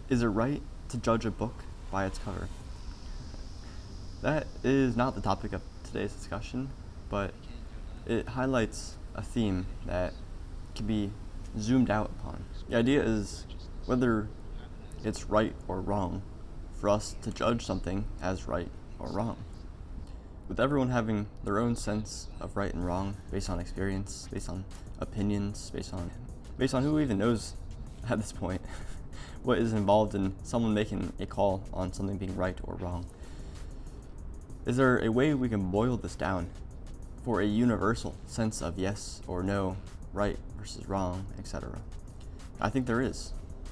Is it right to judge a book by its cover? That is not the topic of today's discussion, but it highlights a theme that can be zoomed out upon. The idea is whether it's right or wrong for us to judge something as right or wrong. With everyone having their own sense of right and wrong based on experience, based on opinions, based on who even knows at this point what is involved in someone making a call on something being right or wrong. Is there a way we can boil this down for a universal sense of yes or no, right versus wrong, etc.? I think there is.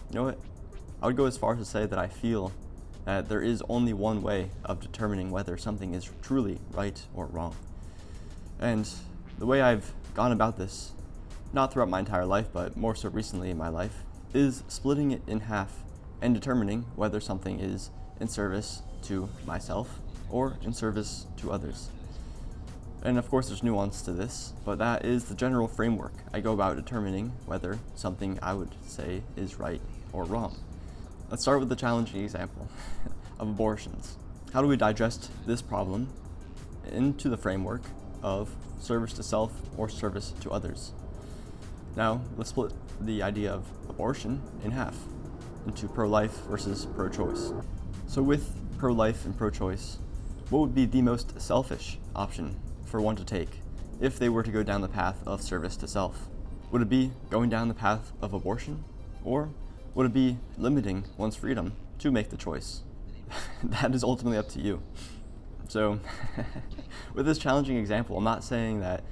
You know what? I would go as far as to say that I feel that there is only one way of determining whether something is truly right or wrong. And the way I've gone about this, not throughout my entire life, but more so recently in my life, is splitting it in half and determining whether something is in service to myself or in service to others. And of course there's nuance to this, but that is the general framework I go about determining whether something I would say is right or wrong. Let's start with the challenging example of abortions. How do we digest this problem into the framework of service to self or service to others? Now, let's split the idea of abortion in half into pro-life versus pro-choice. So with pro-life and pro-choice, what would be the most selfish option for one to take if they were to go down the path of service to self? Would it be going down the path of abortion, or would it be limiting one's freedom to make the choice? That is ultimately up to you. So with this challenging example, I'm not saying that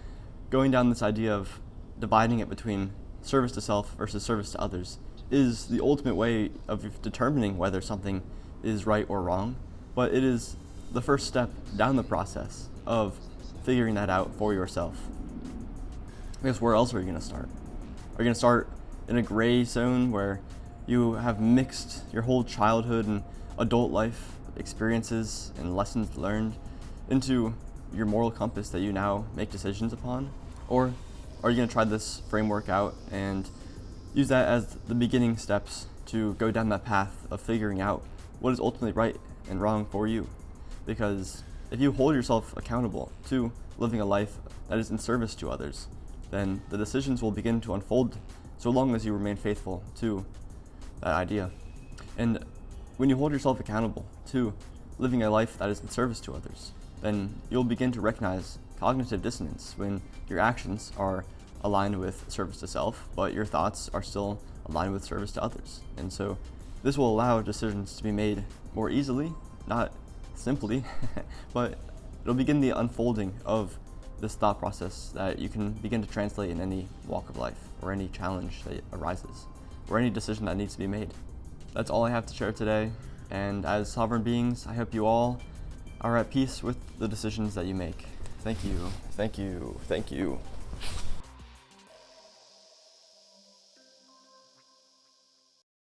going down this idea of dividing it between service to self versus service to others is the ultimate way of determining whether something is right or wrong, but it is the first step down the process of figuring that out for yourself. Because where else are you going to start? Are you going to start in a gray zone where you have mixed your whole childhood and adult life experiences and lessons learned into your moral compass that you now make decisions upon? Or are you going to try this framework out and use that as the beginning steps to go down that path of figuring out what is ultimately right and wrong for you? Because if you hold yourself accountable to living a life that is in service to others, then the decisions will begin to unfold so long as you remain faithful to that idea. And when you hold yourself accountable to living a life that is in service to others, then you'll begin to recognize cognitive dissonance when your actions are aligned with service to self, but your thoughts are still aligned with service to others. And so this will allow decisions to be made more easily, not simply, but it'll begin the unfolding of this thought process that you can begin to translate in any walk of life or any challenge that arises or any decision that needs to be made. That's all I have to share today, and as sovereign beings, I hope you all are at peace with the decisions that you make. Thank you, thank you, thank you.